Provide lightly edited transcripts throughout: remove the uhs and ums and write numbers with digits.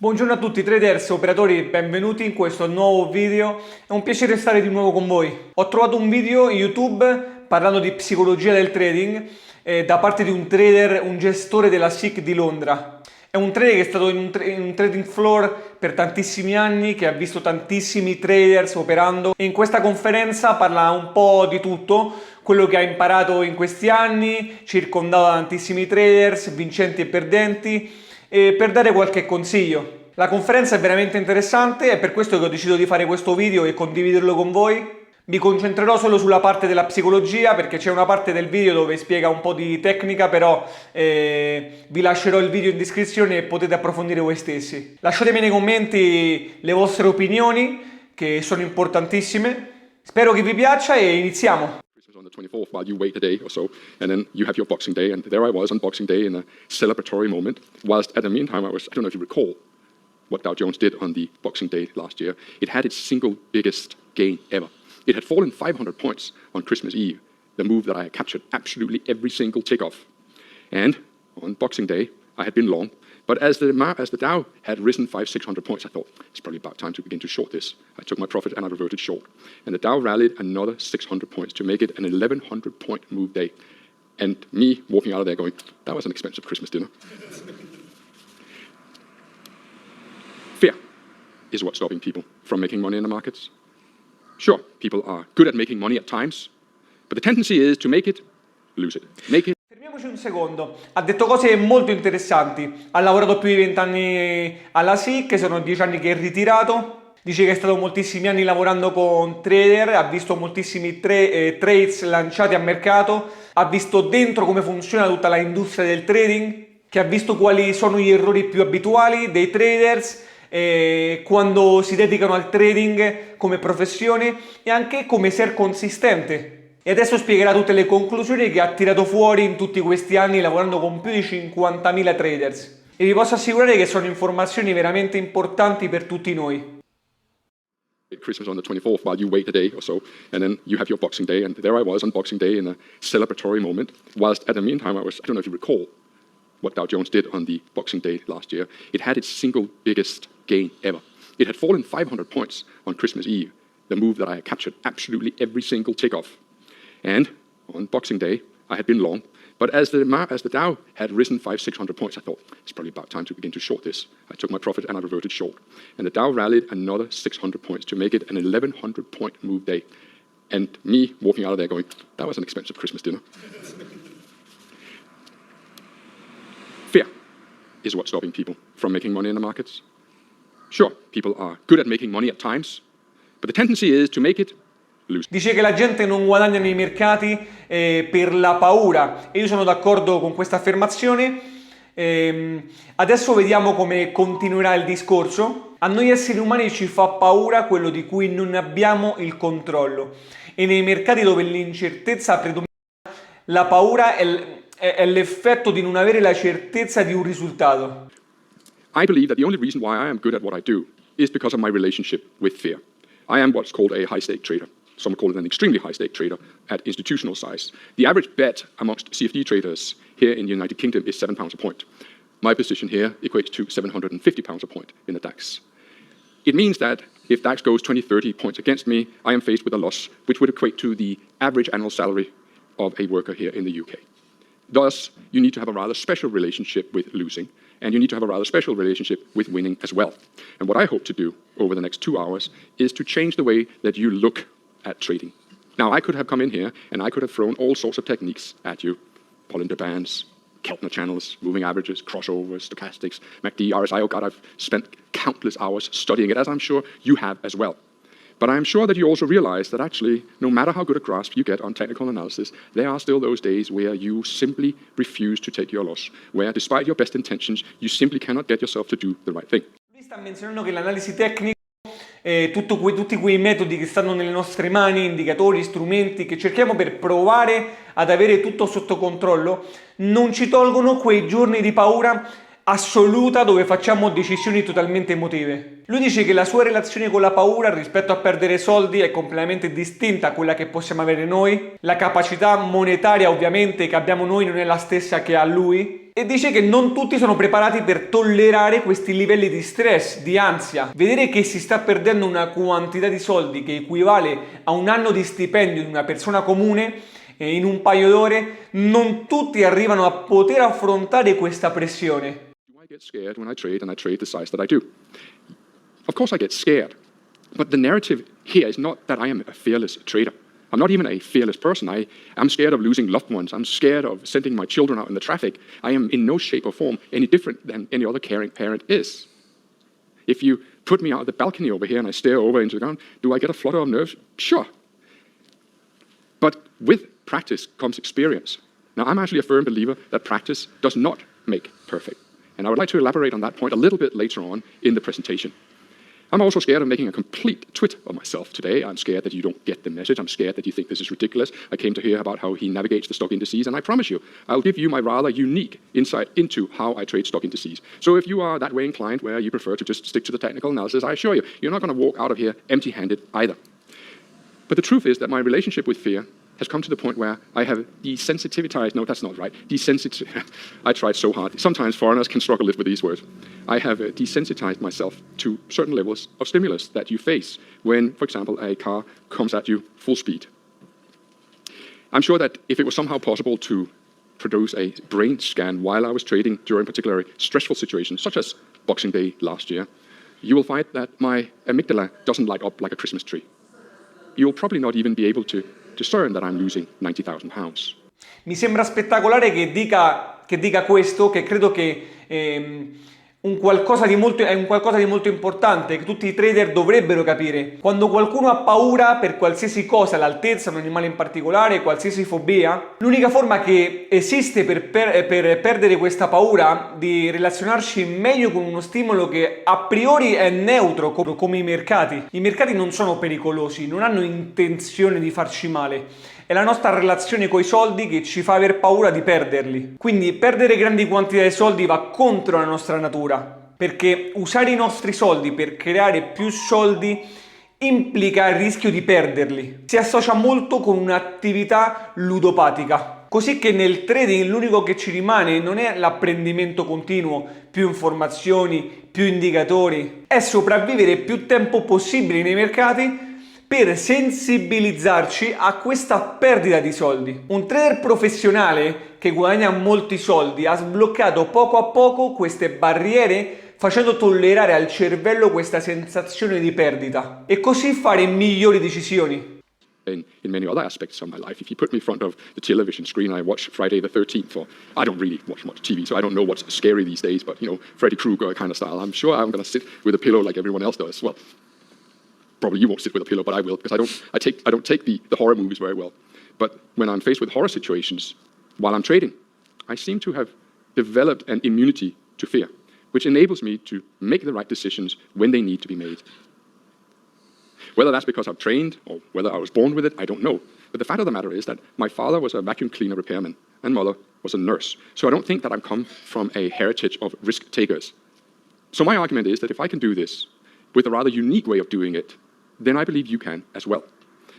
Buongiorno a tutti traders, operatori, benvenuti in questo nuovo video. È un piacere stare di nuovo con voi. Ho trovato un video YouTube parlando di psicologia del trading da parte di un trader, un gestore della SIC di Londra. È un trader che è stato in un trading floor per tantissimi anni, che ha visto tantissimi traders operando e in questa conferenza parla un po' di tutto, quello che ha imparato in questi anni, circondato da tantissimi traders, vincenti e perdenti, e per dare qualche consiglio. La conferenza è veramente interessante, è per questo che ho deciso di fare questo video e condividerlo con voi. Mi concentrerò solo sulla parte della psicologia perché c'è una parte del video dove spiega un po' di tecnica, però vi lascerò il video in descrizione e potete approfondire voi stessi. Lasciatemi nei commenti le vostre opinioni, che sono importantissime. Spero che vi piaccia e iniziamo. On the 24th, while you wait a day or so, and then you have your Boxing Day, and there I was on Boxing Day in a celebratory moment, whilst at the meantime I don't know if you recall what Dow Jones did on the Boxing Day last year. It had its single biggest gain ever. It had fallen 500 points on Christmas Eve, the move that I had captured absolutely every single tick off. And on Boxing Day, I had been long, but as the Dow had risen 500-600 points, I thought, it's probably about time to begin to short this. I took my profit and I reverted short. And the Dow rallied another 600 points to make it an 1,100-point move day. And me walking out of there going, that was an expensive Christmas dinner. Fear is what's stopping people from making money in the markets. Sure, people are good at making money at times, but the tendency is to make it, lose it. Make it. Fermiamoci un secondo. Ha detto cose molto interessanti. Ha lavorato più di 20 anni alla SIC, sono 10 anni che è ritirato. Dice che è stato moltissimi anni lavorando con trader, ha visto moltissimi trades lanciati a mercato, ha visto dentro come funziona tutta la industria del trading, che ha visto quali sono gli errori più abituali dei traders quando si dedicano al trading come professione e anche come essere consistente. E adesso spiegherà tutte le conclusioni che ha tirato fuori in tutti questi anni lavorando con più di 50.000 traders. E vi posso assicurare che sono informazioni veramente importanti per tutti noi. Christmas on the 24th, while you wait a day or so, and then you have your Boxing Day, and there I was on Boxing Day in a celebratory moment, whilst at the meantime I don't know if you recall what Dow Jones did on the Boxing Day last year. It had its single biggest gain ever. It had fallen 500 points on Christmas Eve, the move that I had captured absolutely every single tick off. And on Boxing Day, I had been long, but as the Dow had risen 500-600 points, I thought, it's probably about time to begin to short this. I took my profit and I reverted short. And the Dow rallied another 600 points to make it an 1,100-point move day. And me walking out of there going, that was an expensive Christmas dinner. Fear is what's stopping people from making money in the markets. Sure, people are good at making money at times, but the tendency is to make it. Dice che la gente non guadagna nei mercati per la paura e io sono d'accordo con questa affermazione. Adesso vediamo come continuerà il discorso. A noi esseri umani ci fa paura quello di cui non abbiamo il controllo e nei mercati dove l'incertezza predomina, la paura è l'effetto di non avere la certezza di un risultato. I believe that the only reason why I am good at what I do is because of my relationship with fear. I am what's called a high-stake trader. Some call it an extremely high-stake trader at institutional size. The average bet amongst CFD traders here in the United Kingdom is £7 a point. My position here equates to £750 a point in the DAX. It means that if DAX goes 20-30 points against me, I am faced with a loss which would equate to the average annual salary of a worker here in the UK. Thus, you need to have a rather special relationship with losing, and you need to have a rather special relationship with winning as well. And what I hope to do over the next 2 hours is to change the way that you look at trading. Now, I could have come in here and I could have thrown all sorts of techniques at you. Bollinger Bands, Keltner channels, moving averages, crossovers, stochastics, MACD, RSI. Oh God, I've spent countless hours studying it, as I'm sure you have as well. But I'm sure that you also realize that actually, no matter how good a grasp you get on technical analysis, there are still those days where you simply refuse to take your loss, where despite your best intentions, you simply cannot get yourself to do the right thing. Lui sta menzionando che l'analisi tecnica tutti quei metodi che stanno nelle nostre mani, indicatori, strumenti che cerchiamo per provare ad avere tutto sotto controllo, non ci tolgono quei giorni di paura assoluta dove facciamo decisioni totalmente emotive. Lui dice che la sua relazione con la paura rispetto a perdere soldi è completamente distinta a quella che possiamo avere noi. La capacità monetaria ovviamente che abbiamo noi non è la stessa che ha lui. E dice che non tutti sono preparati per tollerare questi livelli di stress, di ansia. Vedere che si sta perdendo una quantità di soldi che equivale a un anno di stipendio di una persona comune in un paio d'ore, non tutti arrivano a poter affrontare questa pressione. I get scared when I trade and I trade the size that I do. Of course I get scared, but the narrative here is not that I am a fearless trader. I'm not even a fearless person. I'm scared of losing loved ones. I'm scared of sending my children out in the traffic. I am in no shape or form any different than any other caring parent is. If you put me out of the balcony over here and I stare over into the ground, do I get a flutter of nerves? Sure. But with practice comes experience. Now, I'm actually a firm believer that practice does not make perfect. And I would like to elaborate on that point a little bit later on in the presentation. I'm also scared of making a complete twit of myself today. I'm scared that you don't get the message. I'm scared that you think this is ridiculous. I came to hear about how he navigates the stock indices, and I promise you, I'll give you my rather unique insight into how I trade stock indices. So if you are that way inclined, where you prefer to just stick to the technical analysis, I assure you, you're not going to walk out of here empty-handed either. But the truth is that my relationship with fear has come to the point where I have desensitized, no, that's not right, I tried so hard. Sometimes foreigners can struggle a little with these words. I have desensitized myself to certain levels of stimulus that you face when, for example, a car comes at you full speed. I'm sure that if it was somehow possible to produce a brain scan while I was trading during particularly stressful situations, such as Boxing Day last year, you will find that my amygdala doesn't light up like a Christmas tree. You'll probably not even be able to discern that I'm losing 90,000 pounds. Mi sembra spettacolare che dica questo, che credo che è un qualcosa di molto importante, che tutti i trader dovrebbero capire. Quando qualcuno ha paura per qualsiasi cosa, l'altezza, un animale in particolare, qualsiasi fobia, l'unica forma che esiste per perdere questa paura di relazionarci meglio con uno stimolo che a priori è neutro, come i mercati. I mercati non sono pericolosi, non hanno intenzione di farci male. È la nostra relazione coi soldi che ci fa aver paura di perderli. Quindi perdere grandi quantità di soldi va contro la nostra natura, perché usare i nostri soldi per creare più soldi implica il rischio di perderli. Si associa molto con un'attività ludopatica. Così che nel trading l'unico che ci rimane non è l'apprendimento continuo, più informazioni, più indicatori, è sopravvivere più tempo possibile nei mercati per sensibilizzarci a questa perdita di soldi. Un trader professionale che guadagna molti soldi ha sbloccato poco a poco queste barriere facendo tollerare al cervello questa sensazione di perdita e così fare migliori decisioni. In many other aspects of my life. If you put me in front of the television screen and I watch Friday the 13th, or I don't really watch much TV, so I don't know what's scary these days, but you know, Freddy Krueger kind of style, I'm sure I'm going to sit with a pillow like everyone else does. Well, probably you won't sit with a pillow, but I will, because I don't take the horror movies very well. But when I'm faced with horror situations while I'm trading, I seem to have developed an immunity to fear, which enables me to make the right decisions when they need to be made. Whether that's because I've trained or whether I was born with it, I don't know. But the fact of the matter is that my father was a vacuum cleaner repairman and mother was a nurse. So I don't think that I've come from a heritage of risk takers. So my argument is that if I can do this with a rather unique way of doing it, then I believe you can as well.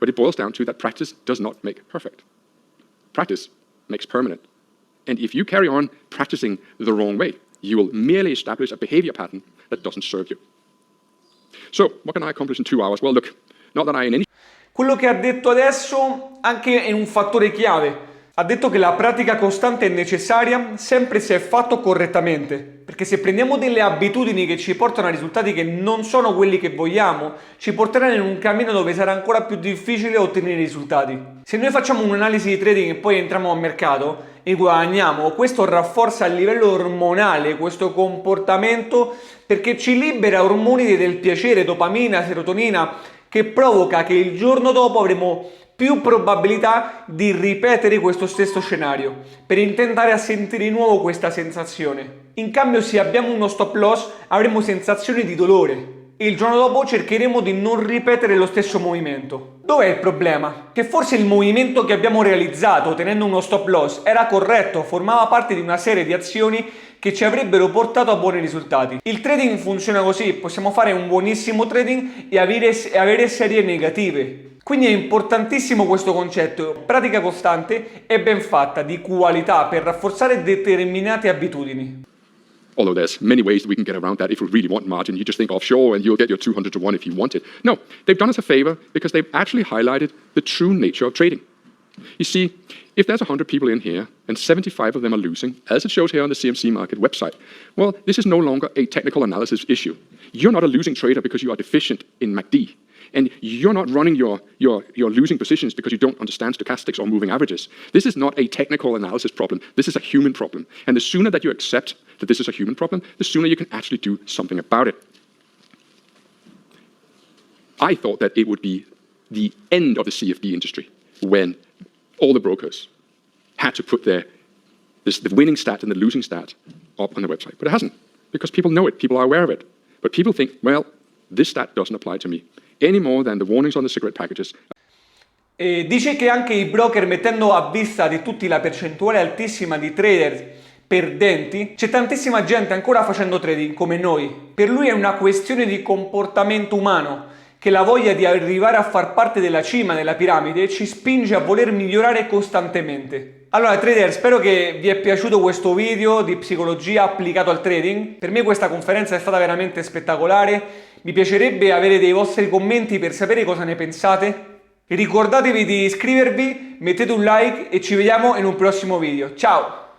But it boils down to that practice does not make perfect. Practice makes permanent. And if you carry on practicing the wrong way, you will merely establish a behavior pattern that doesn't serve you. So, what can I accomplish in 2 hours? Well, look, not that I in any... Quello che ha detto adesso anche è un fattore chiave. Ha detto che la pratica costante è necessaria sempre se è fatto correttamente, perché se prendiamo delle abitudini che ci portano a risultati che non sono quelli che vogliamo, ci porteranno in un cammino dove sarà ancora più difficile ottenere i risultati. Se noi facciamo un'analisi di trading e poi entriamo al mercato e guadagniamo, questo rafforza a livello ormonale questo comportamento perché ci libera ormoni del piacere, dopamina, serotonina, che provoca che il giorno dopo avremo più probabilità di ripetere questo stesso scenario, per intentare a sentire di nuovo questa sensazione. In cambio, se abbiamo uno stop loss, avremo sensazioni di dolore. e il giorno dopo cercheremo di non ripetere lo stesso movimento. Dov'è il problema? Che forse il movimento che abbiamo realizzato tenendo uno stop loss era corretto, formava parte di una serie di azioni che ci avrebbero portato a buoni risultati. Il trading funziona così, possiamo fare un buonissimo trading e avere serie negative. Quindi è importantissimo questo concetto, pratica costante e ben fatta, di qualità per rafforzare determinate abitudini. Although there's many ways that we can get around that. If you really want margin, you just think offshore and you'll get your 200 to 1 if you want it. No, they've done us a favor because they've actually highlighted the true nature of trading. You see, if there's 100 people in here and 75 of them are losing, as it shows here on the CMC Market website, well, this is no longer a technical analysis issue. You're not a losing trader because you are deficient in MACD. And you're not running your losing positions because you don't understand stochastics or moving averages. This is not a technical analysis problem. This is a human problem. And the sooner that you accept that this is a human problem, the sooner you can actually do something about it. I thought that it would be the end of the CFD industry when all the brokers had to put the winning stat and the losing stat up on the website. But it hasn't, because people know it, people are aware of it. But people think, well, this stat doesn't apply to me, any more than the warnings on the cigarette packages. E dice che anche i broker, mettendo a vista di tutti la percentuale altissima di trader perdenti, c'è tantissima gente ancora facendo trading come noi. Per lui è una questione di comportamento umano, che la voglia di arrivare a far parte della cima della piramide ci spinge a voler migliorare costantemente. Allora trader, spero che vi è piaciuto questo video di psicologia applicato al trading. Per me questa conferenza è stata veramente spettacolare. Mi piacerebbe avere dei vostri commenti per sapere cosa ne pensate. Ricordatevi di iscrivervi, mettete un like e ci vediamo in un prossimo video. Ciao!